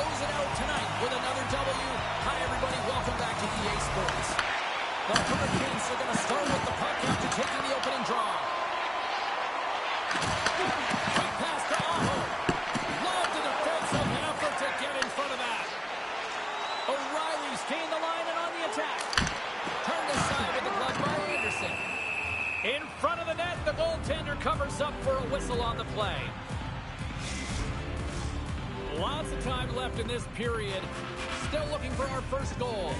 close it out tonight with another W. Hi, everybody. Welcome back to EA Sports. The Hurricanes are going to start with the puck after taking the opening draw. Quick pass to Aho. Love the defensive effort to get in front of that. O'Reilly's gained the line and on the attack. Turned aside with the glove by Anderson. In front of the net, the goaltender covers up for a whistle on the play. Lots of time left in this period. Still looking for our first goal.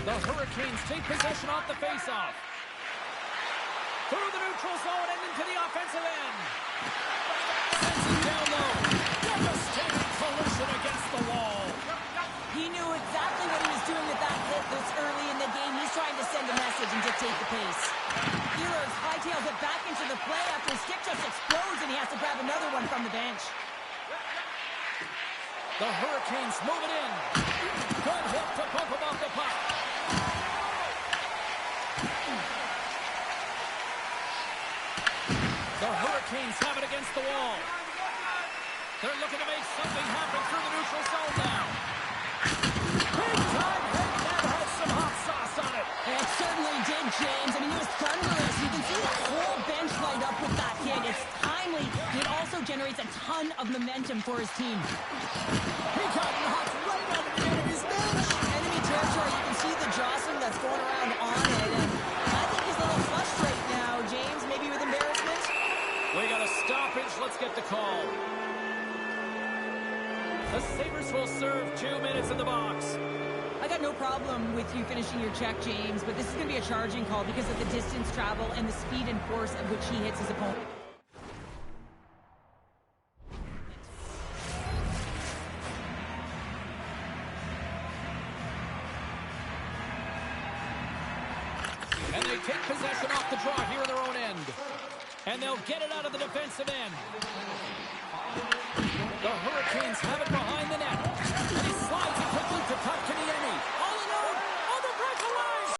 The Hurricanes take possession off the faceoff. Through the neutral zone and into the offensive end. Sends it down low. Devastating collision against the wall. He knew exactly what he was doing with that hit this early in the game. He's trying to send a message and dictate the pace. Steelers hightails it back into the play after his stick just explodes and he has to grab another one from the bench. The Hurricanes move it in. Good hit to bump him off the puck. The Hurricanes have it against the wall. They're looking to make something happen through the neutral zone now. Big time hit that has some hot sauce on it. It certainly did, James. I mean, it was thunderous. You can see the whole bench light up with that hit. It's timely. It also generates a ton of momentum for his team. He got knocked right out of the enemy's bench. Enemy territory, you can see the jostling that's going around on it. And I think he's a little flushed right now, James, maybe with embarrassment. We got a stoppage. Let's get the call. The Sabres will serve 2 minutes in the box. I got no problem with you finishing your check, James, but this is going to be a charging call because of the distance travel and the speed and force at which he hits his opponent. And they take possession off the draw here in their own end. And they'll get it out of the defensive end. The Hurricanes have it behind the net. And he slides it quickly to cut to the enemy. All alone on the breakaway.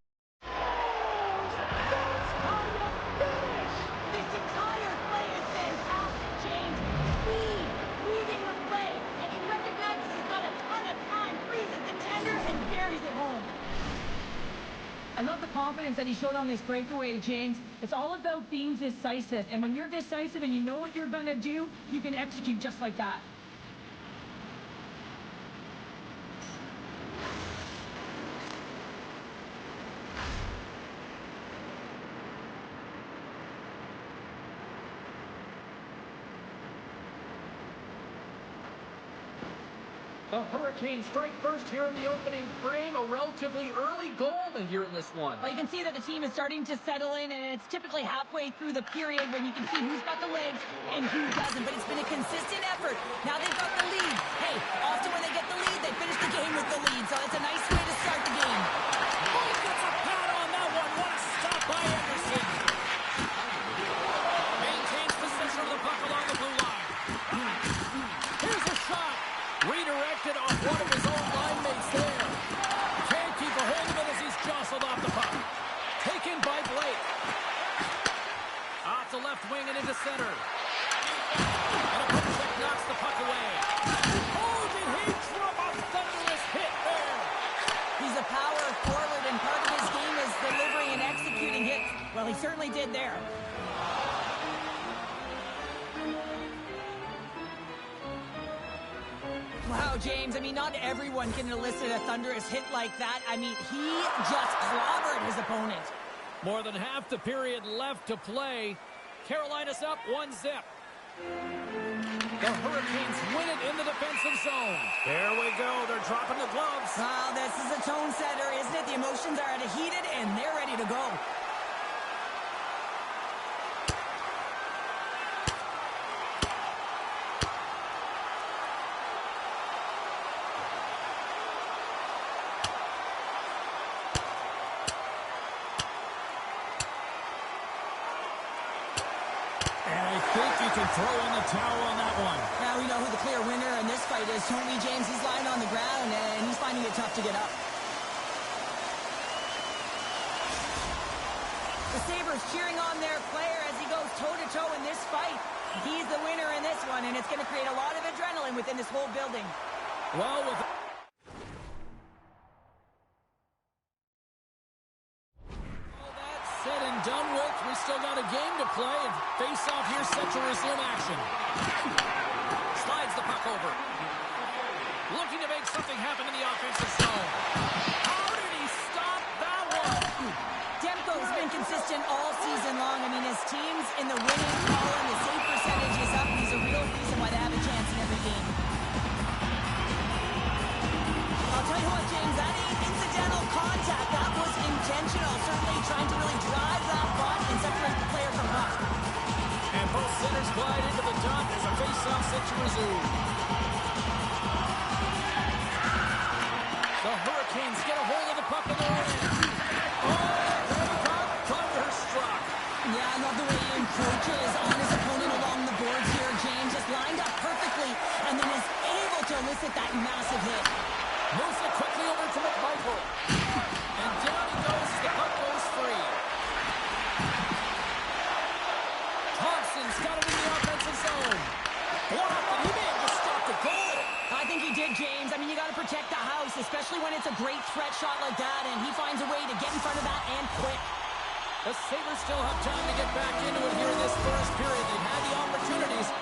This entire play is fantastic, James. Speed, reading the play, and he recognizes he's got a ton of time, frees his contender, and buries it home. I love the confidence that he showed on this breakaway, James. It's all about being decisive. And when you're decisive and you know what you're going to do, you can execute just like that. The Hurricanes strike first here in the opening frame. A relatively early goal here in this one. Well, you can see that the team is starting to settle in, and it's typically halfway through the period when you can see who's got the legs and who doesn't. But it's been a consistent effort. Now they've got the lead. Hey, often when they get the lead, they finish the game with the lead. So it's a nice way to start the game. Oh, gets a pad on that one. What a stop by Anderson. Maintains possession of the puck along the blue line. Here's a shot. Redirected off one of his own line mates there. Can't keep a hold of it as he's jostled off the puck. Taken by Blake. Off the left wing and into center. And a poke check knocks the puck away. Oh, did he drop a thunderous hit there? He's a power forward, and part of his game is delivering and executing hits. Well, he certainly did there. Wow, James, I mean, not everyone can elicit a thunderous hit like that. I mean, he just clobbered his opponent. More than half the period left to play. Carolina's up 1-0. The Hurricanes win it in the defensive zone. There we go. They're dropping the gloves. Wow, this is a tone setter, isn't it? The emotions are at a heated, and they're ready to go. I think you can throw in the towel on that one. Now we know who the clear winner in this fight is. Tony James, he's lying on the ground, and he's finding it tough to get up. The Sabres cheering on their player as he goes toe-to-toe in this fight. He's the winner in one, and it's going to create a lot of adrenaline within this whole building. Well, with all that said and done with, we still got a game to play, and face-off here set to resume action. Slides the puck over. Looking to make something happen in the offensive zone. How did he stop that one? Demko's been consistent all season long. I mean, his team's in the winning column. The save percentage is up. He's a real reason why they have a chance in every game. I'll tell you what, James, that ain't incidental contact. That was intentional. Certainly trying to really drive that butt and separate the player from puck. And both centers glide into the dot as a face-off set to resume. The Hurricanes get a hold of the puck in their own end. Oh, they got thunderstruck. Yeah, I love the way he encroaches on his opponent along the boards here. James just lined up perfectly and then is able to elicit that massive hit. Moves it quickly over to McMichael. And down he goes as the puck goes free. Thompson's got it in the offensive zone. Blocked, and he may have just stopped a goal. I think he did, James. I mean, you got to protect the house, especially when it's a great threat shot like that, and he finds a way to get in front of that and quick. The Sabres still have time to get back into it here in this first period. They've had the opportunities.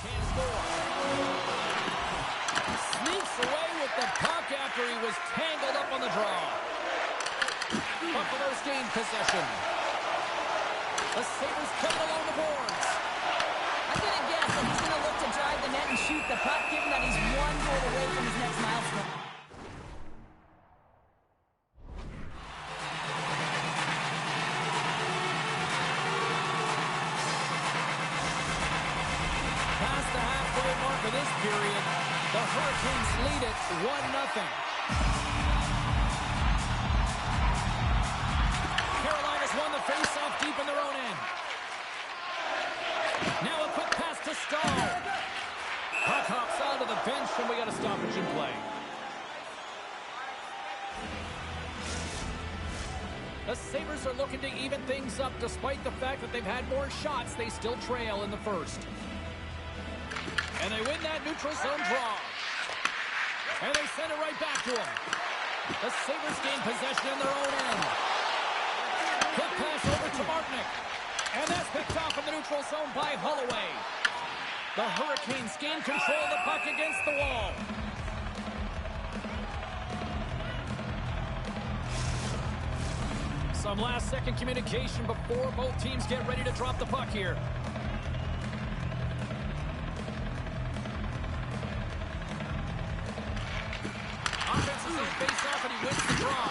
Can't score. Sneaks away with the puck after he was tangled up on the draw. Buffalo's gained possession. The Sabres play it along the boards. I'm going to guess that he's going to look to drive the net and shoot the puck, given that he's one goal away from his next milestone. Past the halfway mark of this period, the Hurricanes lead it 1-0. Carolina's won the face-off deep in their own end. Now a quick pass to Stahl. Puck hops onto the bench, and we got a stoppage in play. The Sabres are looking to even things up. Despite the fact that they've had more shots, they still trail in the first. And they win that neutral zone draw. And they send it right back to him. The Sabres gain possession in their own end. Quick pass over to Martinick. And that's picked off in the neutral zone by Holloway. The Hurricanes gain control of the puck against the wall. Some last-second communication before both teams get ready to drop the puck here. Face off and he wins the draw.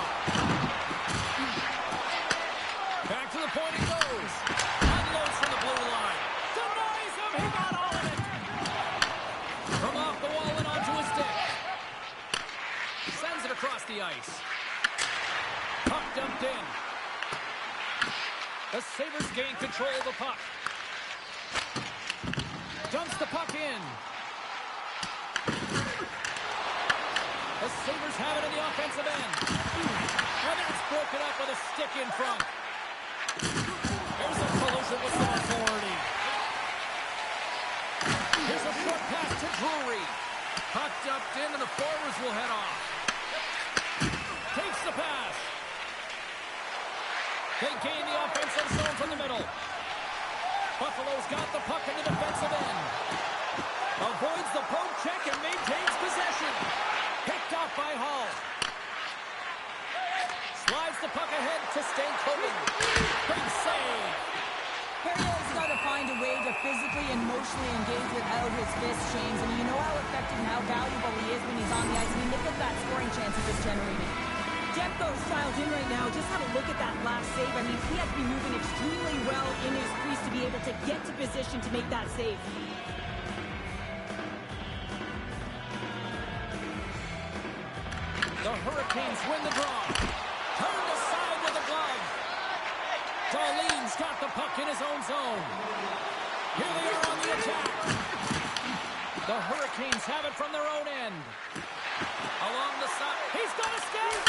Back to the point he goes. Unloads from the blue line. Denies him. He got all of it. From off the wall and onto his stick. Sends it across the ice. Puck dumped in. The Sabres gain control of the puck. Dumps the puck in. The Sabres have it in the offensive end. And it's broken up with a stick in front. There's a collision with some authority. Here's a short pass to Drury. Puck dumped in and the forwards will head off. Takes the pass. They gain the offensive zone from the middle. Buffalo's got the puck in the defensive end. Avoids the poke check and maintains possession. Picked off by Hall. Slides the puck ahead to Stankoven. Big save. Perrier's got to find a way to physically and emotionally engage without his fists, James. And you know how effective and how valuable he is when he's on the ice. I mean, look at that scoring chance he just generated. Demko's dialed in right now. Just have a look at that last save. I mean, he has to be moving extremely well in his crease to be able to get to position to make that save. The Hurricanes win the draw. Turned aside with a glove. Darlene's got the puck in his own zone. Here they are on the attack. The Hurricanes have it from their own end. Along the side. He's got a skate.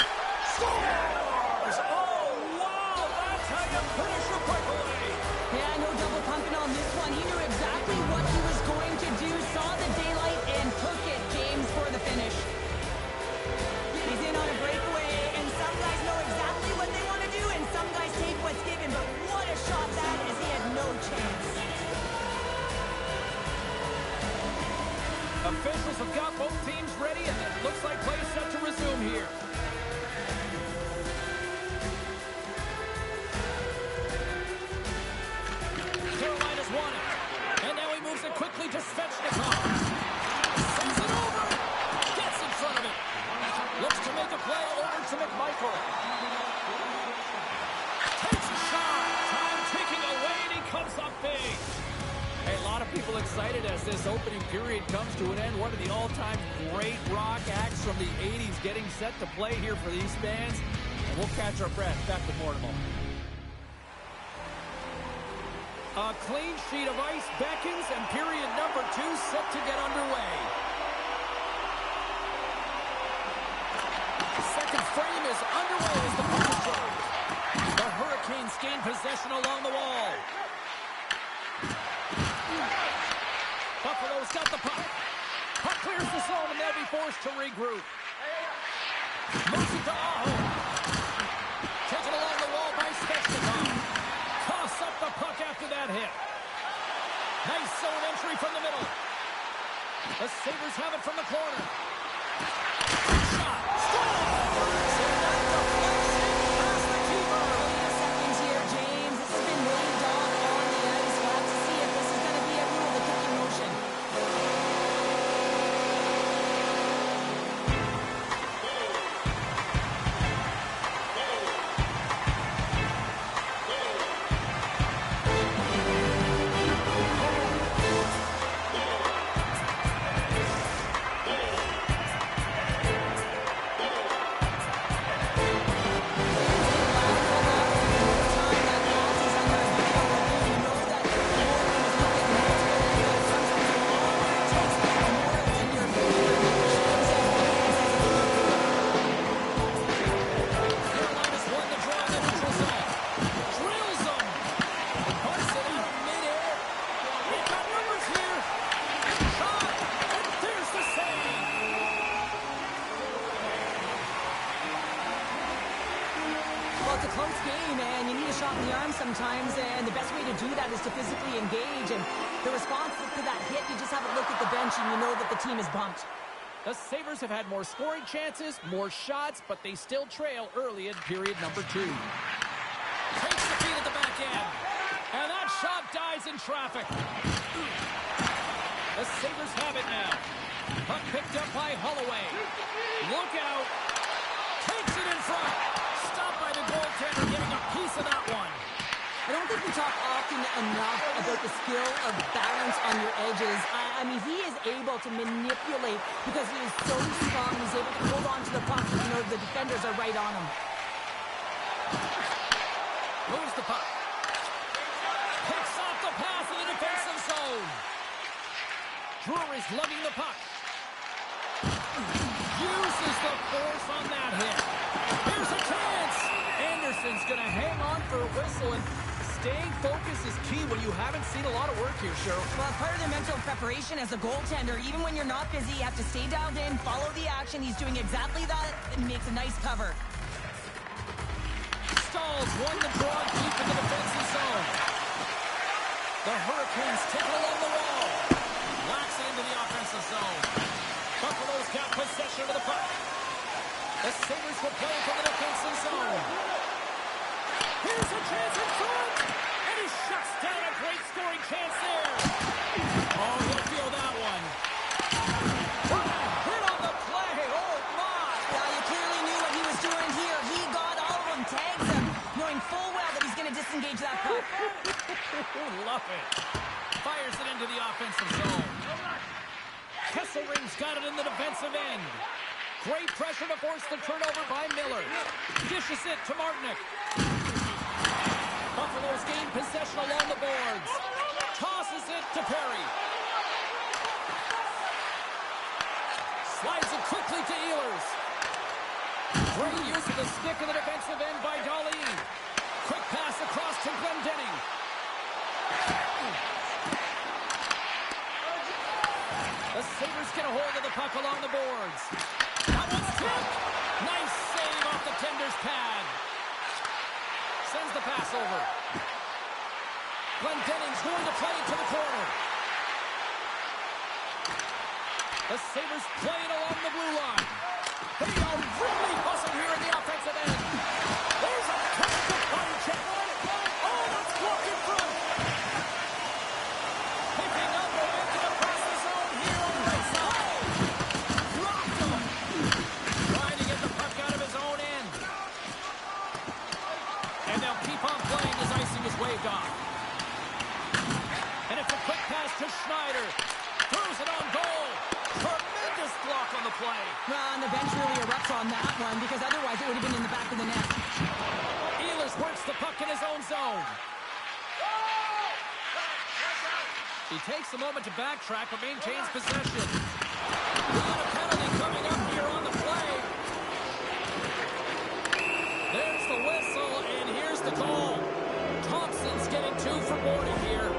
Scores! Oh, wow! That's how you finish a breakaway. Yeah, no double pumping on this one. He knew exactly what he was going to do, saw the daylight, and took it, James, for the finish. He's in on a breakaway, and some guys know exactly what they want to do, and some guys take what's given, but what a shot that is. He had no chance. Officials have got both teams ready, and it looks like play set to resume here. Carolina's won it. And now he moves it quickly to Svechnikov. Sends it over. Gets in front of it. Looks to make a play over to McMichael. Takes a shot. Time ticking away, and he comes up big. Hey, a lot of people excited as this opening period comes to an end. One of the all-time great rock acts from the 80s getting set to play here for these fans. And we'll catch our breath. Back to more in a moment. A clean sheet of ice beckons, and period number 2 set to get underway. The second frame is underway as the puck is dropped. The Hurricanes gain possession along the wall. Buffalo's got the puck. Puck clears the zone, and they'll be forced to regroup. Moves it to Aho. Taken along the wall by Svechnikov. Toss up the puck after that hit. Nice zone entry from the middle. The Sabres have it from the corner. Shot. Scores! And that deflection past the keeper. Wait a second here, James. This has been waved off on the ice. We'll have to see if this is going to be a rule, the kicking motion. Carolina's won the draw in the neutral zone. Drills them. Parts it out of midair. They've got numbers here. Shot. And there's the save. Well, it's a close game, and you need a shot in the arm sometimes, and the best way to do that is to physically engage. And the response to that hit, you just have a look at the bench, and you know that the team is bumped. The Sabres have had more scoring chances, more shots, but they still trail early in period number 2. Takes the feed at the back end. And that shot dies in traffic. The Sabres have it now. Puck picked up by Holloway. Look out. Takes it in front. Stopped by the goaltender, getting a piece of that one. I don't think we talk often enough about the skill of balance on your edges. I mean, he is able to manipulate because he is so strong. He's able to hold on to the puck. You know, the defenders are right on him. Moves the puck. Picks off the pass in the defensive zone. Drury's lugging the puck. Uses the force on that hit. Here's a chance. Anderson's going to hang on for a whistle, and staying focused is key when you haven't seen a lot of work here, Cheryl. Well, part of their mental preparation as a goaltender, even when you're not busy, you have to stay dialed in, follow the action. He's doing exactly that and makes a nice cover. Stalls won the draw deep in the defensive zone. The Hurricanes take it along the wall. Locks it into the offensive zone. Buffalo's got possession of the puck. The Sabres will play from the defensive zone. Here's a chance in front. And he shuts down a great scoring chance there. Oh, he'll feel that one. Hit on the play. Oh, my. Yeah, you clearly knew what he was doing here. He got all of them, tags them, knowing full well that he's going to disengage that puck. Love it. Fires it into the offensive zone. Kesselring's got it in the defensive end. Great pressure to force the turnover by Miller. Dishes it to Martinick. Buffalo's gained possession along the boards. Tosses it to Perry. Slides it quickly to Ehlers. Great use of the stick in the defensive end by Dali. Quick pass across to Glendening. The Sabres get a hold of the puck along the boards. That one's tipped. Nice save off the tender's pad. Sends the pass over. Glendening's going to play it to the corner. The Sabres play it along the blue line. They are really buzzing here in the offensive end. There's a technical body check. Oh, that's blocked in front. Picking up momentum across the zone here on the right side. Dropped him. Trying to get the puck out of his own end. And they'll keep on playing as icing is waved off. And it's a quick pass to Schneider. Throws it on goal. Tremendous block on the play. Well, and the bench really erupts on that one because otherwise it would have been in the back of the net. Ehlers works the puck in his own zone. He takes a moment to backtrack but maintains possession. Not a penalty coming up here on the play. There's the whistle, and here's the goal. Thompson's getting 2 for boarding here.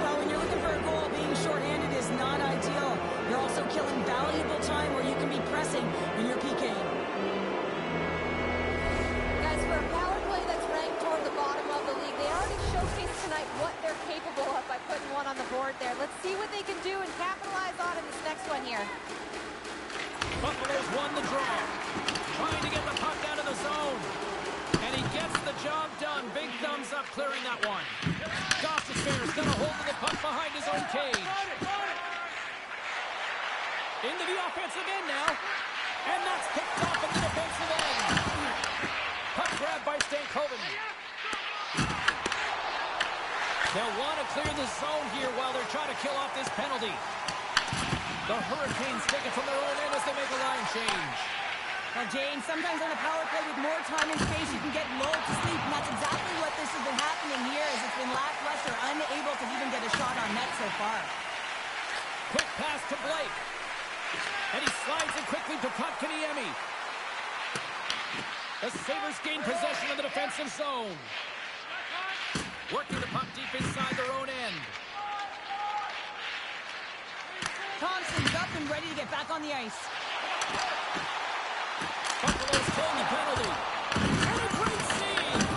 Well, when you're looking for a goal, being shorthanded is not ideal. You're also killing valuable time where you can be pressing when you're PKing. Guys, for a power play that's ranked toward the bottom of the league, they already showcased tonight what they're capable of by putting one on the board there. Let's see what they can do and capitalize on in this next one here. Buffalo's won the draw. Trying to get the puck out of the zone. And he gets the job done. Big thumbs up clearing that one. Gostisbehere's got a hold of the puck behind his own cage. Into the offensive end now. And that's picked off in the defensive end. Puck grab by Stankoven. They'll want to clear the zone here while they're trying to kill off this penalty. The Hurricanes take it from their own end as they make a line change. Well, Jane, sometimes on a power play with more time and space, you can get lulled to sleep, and that's exactly what this has been happening here, as it's been lackluster, unable to even get a shot on net so far. Quick pass to Blake. And he slides it quickly to Kotkaniemi. The Sabres gain possession of the defensive zone. Working the puck deep inside their own end. Thompson's up and ready to get back on the ice. Buffalo's taking the penalty. And a great save.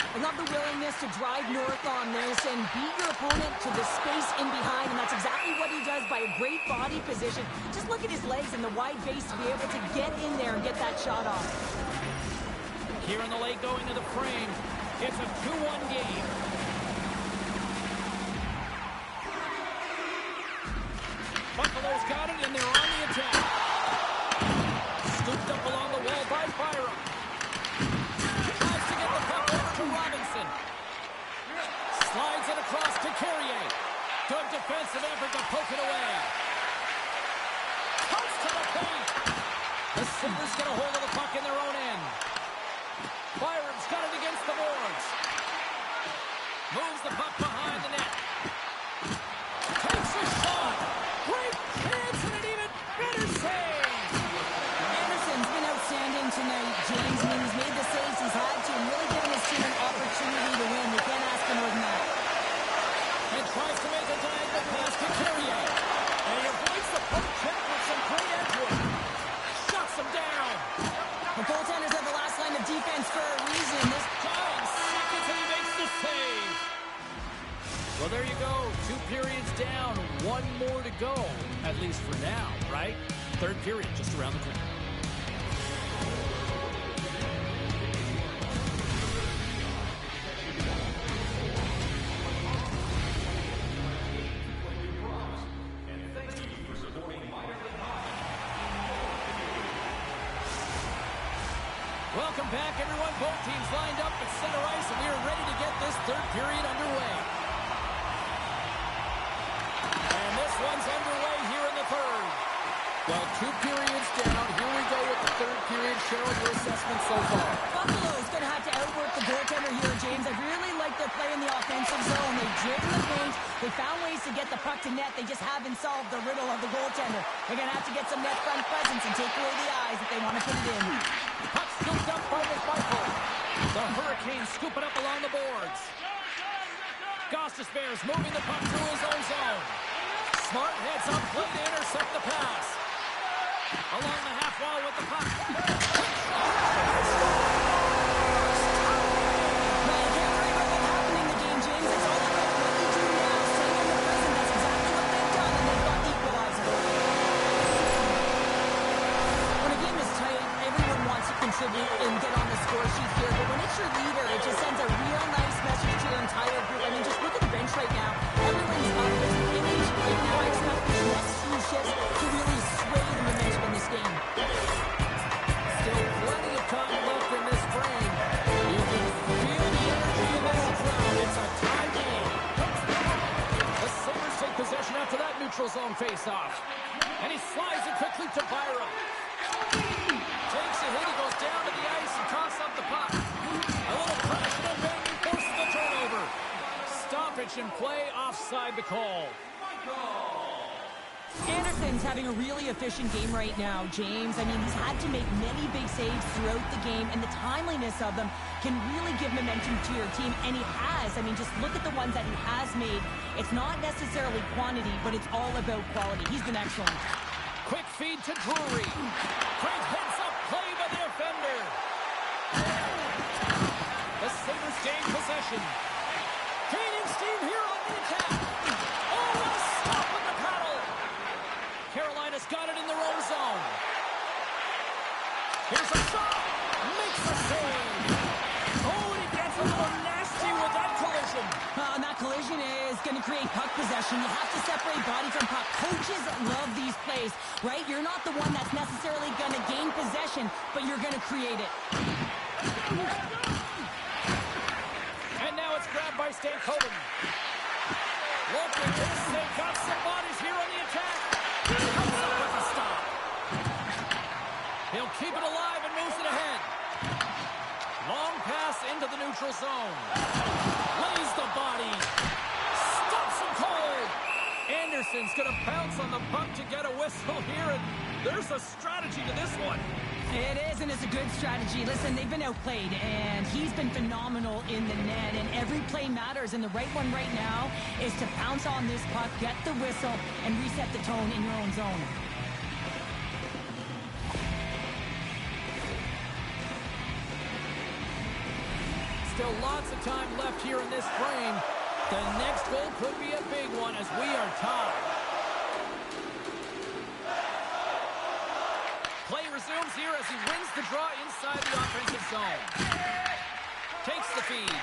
I love the willingness to drive north on this and beat your opponent to the space in behind, and that's exactly what he does by a great body position. Just look at his legs and the wide base to be able to get in there and get that shot off. Here in the late going to the frame. It's a 2-1 game. Buffalo's got it, and they're on the attack. Scooped up along the wall by Byram. Tries to get the puck over to Robinson. Slides it across to Carrier. Good defensive effort to poke it away. Comes to the paint. The Sabres get a hold of the puck in their own end. Byram's got it against the boards. Moves the puck behind the net. Takes a shot. Great chance and an even better save. Anderson's been outstanding tonight, James. I mean, he's made the saves he's had to and really given his team an opportunity to win. They can't ask for more than that. And tries to make a diagonal pass to Carrier. And he avoids the poke check with some great edge work. Shuts him down. The goaltenders have the last line of defense for a reason. This Giant least for now, right? Third period just around the corner. Welcome back, everyone. Both teams lined up at center ice, and we are ready to get this third period underway. And this one's underway here in the third. Well, 2 periods down. Here we go with the third period. Cheryl, your assessment so far? Buffalo's going to have to outwork the goaltender here, James. I really like their play in the offensive zone. They've driven the paint. They found ways to get the puck to net. They just haven't solved the riddle of the goaltender. They're going to have to get some net front presence and take away the eyes if they want to put it in. Puck scooped up by Michael. The Hurricanes scoop it up along the boards. Gostis Bears moving the puck through his own zone. Smart heads up, play to intercept the pass. Along the half wall with the puck. Well, you can't worry about what's happening in the game, James. It's all about what they do now. Staying in the present. That's exactly what they've done, and they've got the equalizer. When a game is tight, everyone wants to contribute and get on the score sheet here, but when it's your leader, it just sends a real nice message to your entire group. I mean, just look at the bench right now. Everyone's up. There's an image right now. I expect these next few shifts to really sway the momentum in this game. Still plenty of time left in this frame. You can feel the energy in this crowd. It's a tie game. The Sabres take possession after that neutral zone face-off. And he slides it quickly to Byram. Takes a hit, he goes down to the ice and tosses up the puck. A little crashing and banging forces the turnover. Stoppage in play, offside the call. Anderson's having a really efficient game right now, James. I mean, he's had to make many big saves throughout the game, and the timeliness of them can really give momentum to your team, and he has. I mean, just look at the ones that he has made. It's not necessarily quantity, but it's all about quality. He's been excellent. Quick feed to Drury. Great heads-up play by the defender. The Sabres gain possession. Gaining steam here on the attack. Oh, what a stop with the paddle. Carolina's got it in their own zone. Here's a shot. Makes a save. Oh, and he gets a little nasty with that collision. And that collision is going to create puck possession. You have to separate body from puck. Coaches love these plays, right? You're not the one that's necessarily going to gain possession, but you're going to create it. And now it's grabbed by Stankoven. Look at this. They've got some bodies here on the attack. Comes up with a stop. He'll keep it alive and moves it ahead. Long pass into the neutral zone. Lays the body. Stops him cold. Anderson's going to pounce on the puck to get a whistle here, and there's a strategy to this one. It is, and it's a good strategy. Listen, they've been outplayed, and he's been phenomenal in the net, and every play matters, and the right one right now is to pounce on this puck, get the whistle, and reset the tone in your own zone. Still lots of time left here in this frame. The next goal could be a big one as we are tied. Play resumes here as he wins the draw inside the offensive zone. Takes the feed.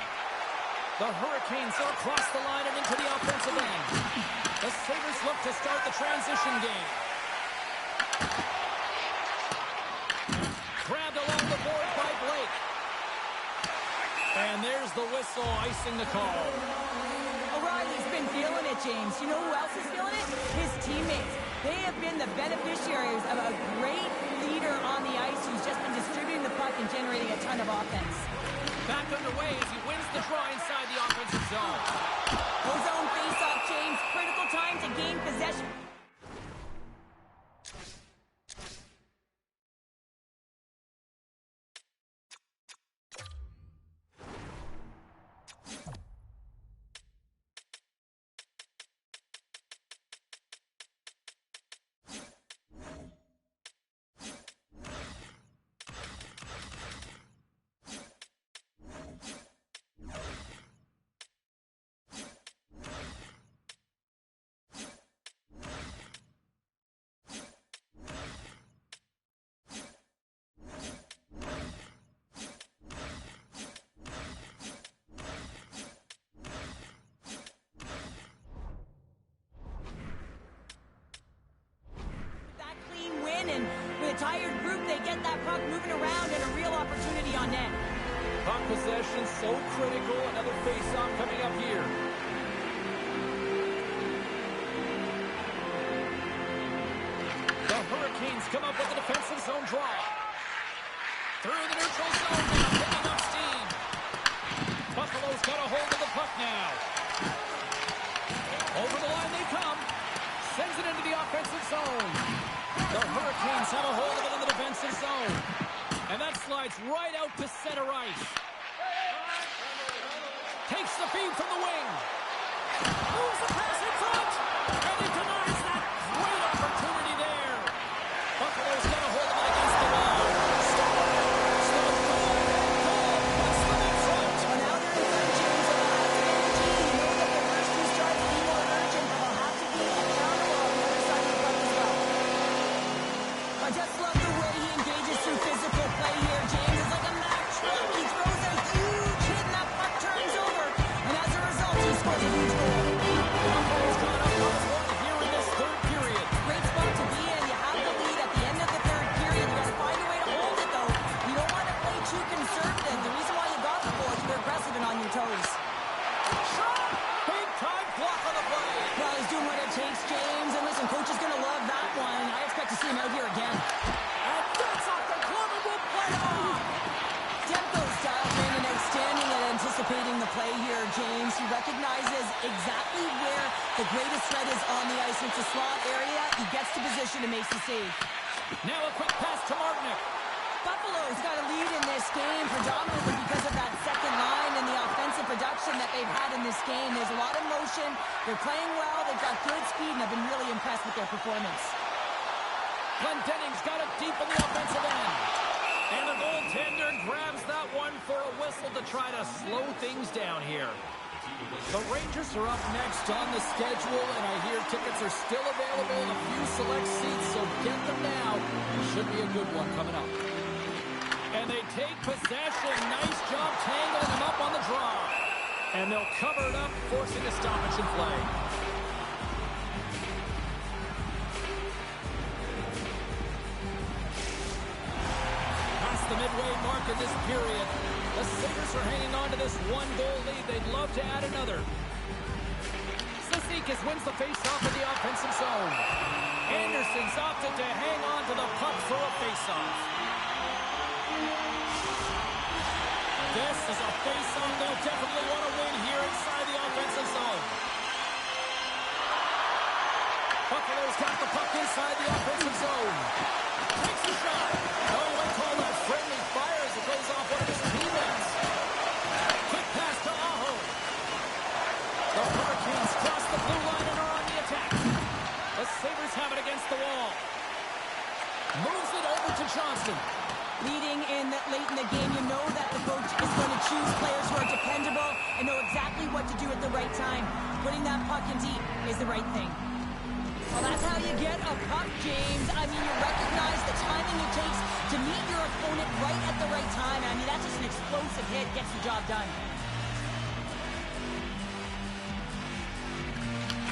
The Hurricanes are across the line and into the offensive end. The Sabres look to start the transition game. Grabbed along the board by Blake. And there's the whistle, icing the call. O'Reilly's been feeling it, James. You know who else is feeling it? His teammates. They have been the beneficiaries of a great leader on the ice who's just been distributing the puck and generating a ton of offense. Back underway as he wins the draw inside the offensive zone. Ozone face-off, James. Critical time to gain possession. Puck possession so critical. Another face-off coming up here. The Hurricanes come up with a defensive zone draw. Through the neutral zone now, picking up steam. Buffalo's got a hold of the puck now. Over the line they come. Sends it into the offensive zone. The Hurricanes have a hold of it in the defensive zone. And that slides right out to center ice. Takes the feed from the wing. Moves the pass in front. And he denies that. Great opportunity there. Buffalo's got a hold of it against the wall. Stop goal and goal. Puts them in front. Well, now they're in front, James, and they'll have to get a team. You know that the first two starts will be more urgent, but they'll have to be accountable on the other side of the puck as well. I just love the way he engages through physical play here, James. It's like a Mack truck. He throws a huge hit and that puck turns over. And as a result, he scores a huge goal. Buffalo's gone up +1 here in this third period. Great spot to be in. You have the lead at the end of the third period. You got to find a way to hold it, though. You don't want to play too conservative. The reason why you got the goal is you're aggressive and on your toes. Shot! Big time block on the play. Well, he's doing what it takes, James. And listen, coach is going to love that one. I expect to see him out here again. And that's off the glove and will play it off. Demko's style been an outstanding at anticipating the play here, James. He recognizes exactly where the greatest threat is on the ice. It's a slot area. He gets to position and makes the save. Now a quick pass to Martinick. Buffalo's got a lead in this game predominantly because of that second line and the offensive production that they've had in this game. There's a lot of motion. They're playing well. They've got good speed, and I've been really impressed with their performance. Glendenning's got it deep in the offensive end. And the goaltender grabs that one for a whistle to try to slow things down here. The Rangers are up next on the schedule, and I hear tickets are still available in a few select seats, so get them now. Should be a good one coming up. And they take possession. Nice job tangling them up on the draw. And they'll cover it up, forcing a stoppage in play. Past the midway mark in this period, the Sabres are hanging on to this one-goal lead. They'd love to add another. Sisikas wins the face-off in the offensive zone. Anderson's opted to hang on to the puck for a face-off. This is a face-off they'll definitely want to win here inside the offensive zone. Buffalo's got the puck inside the offensive zone. Takes the shot. Oh, I call that friendly fire as it goes off one of his teammates. Quick pass to Aho. The Hurricanes cross the blue line and are on the attack. The Sabres have it against the wall. Moves it over to Johnston. Leading in late in the game, you know that the coach is going to choose players who are dependable and know exactly what to do at the right time. Putting that puck in deep is the right thing. Well, that's how you get a puck, James. I mean, you recognize the timing it takes to meet your opponent right at the right time. I mean, that's just an explosive hit, gets the job done.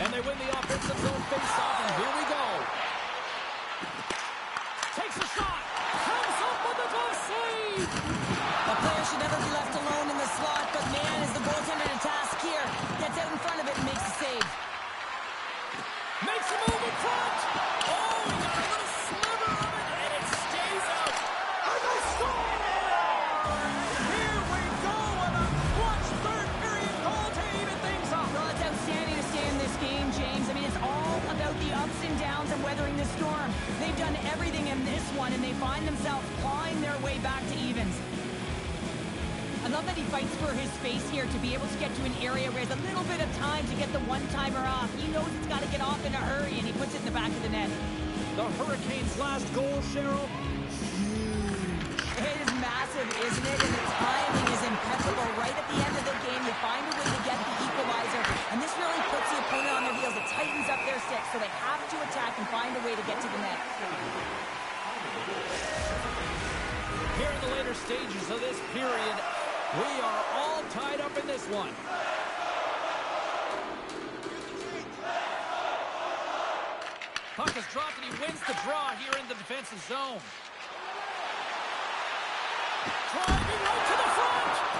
And they win the offensive zone face-off, and here we go. Takes a shot. Comes up with a glove save. The player should never be left alone in the slot, but man, is the goaltender to task here. Gets out in front of it and makes the save. Makes a move in front. Oh, he got a little sliver of it, and it stays out. And they score! Here we go on a clutch third period goal to even things up. Well, it's outstanding to stay in this game, James. I mean, it's all about the ups and downs and weathering the storm. They've done everything in this one, and they find themselves clawing their way back to evens. I love that he fights for his space here to be able to get to an area where he has a little bit of time to get the one-timer off. He knows it's got to get off in a hurry, and he puts it in the back of the net. The Hurricanes' last goal, Cheryl. It is massive, isn't it? And the timing is impeccable. Right at the end of the game, you find a way to get the equalizer, and this really puts the opponent on their heels. It tightens up their sticks, so they have to attack and find a way to get to the net. Here in the later stages of this period, we are all tied up in this one. Puck is dropped and he wins the draw here in the defensive zone. Driving right to the front.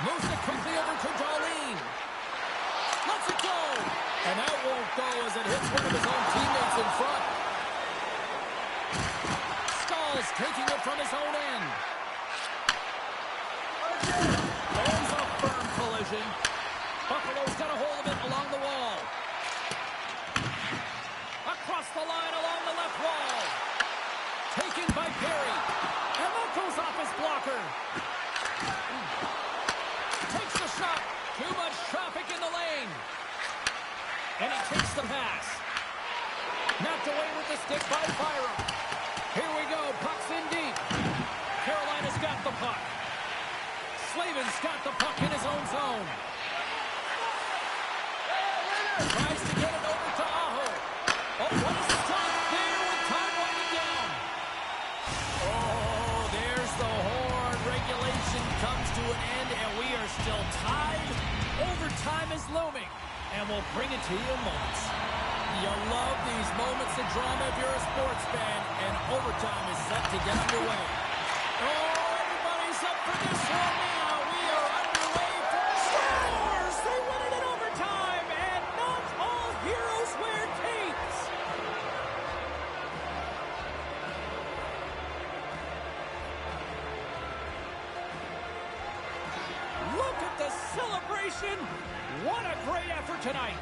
Moves it quickly over to Darlene. Lets it go. And that won't go as it hits one of his own teammates in front. Skulls taking it from his own end. There's a firm collision. Buffalo's got a hold of it along the wall. Across the line along the left wall. Taken by Perry. And that goes off his blocker. Takes the shot. Too much traffic in the lane. And he takes the pass. Knocked away with the stick by Byram. Here we go. Puck's in deep. Carolina's got the puck. Slavin's got the puck in his own zone. Tries to get it over to Aho. Oh, what is the time? There with time winding down. Oh, there's the horn. Regulation comes to an end, and we are still tied. Overtime is looming, and we'll bring it to you in moments. You love these moments of drama if you're a sports fan, and overtime is set to get underway. Oh, everybody's up for this one now. We are underway for the Stars. They win it in overtime, and not all heroes wear capes. Look at the celebration. What a great effort tonight.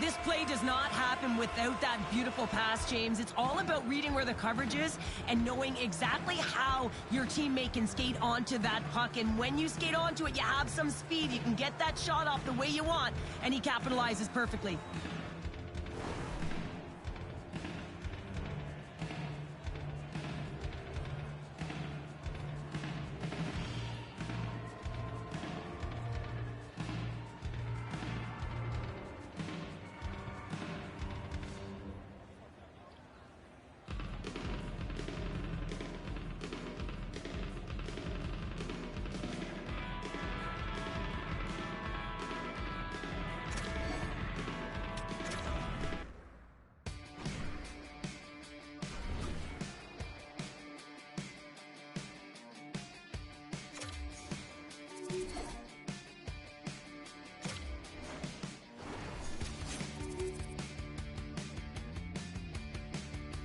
This play does not happen without that beautiful pass, James. It's all about reading where the coverage is and knowing exactly how your teammate can skate onto that puck. And when you skate onto it, you have some speed. You can get that shot off the way you want, and he capitalizes perfectly.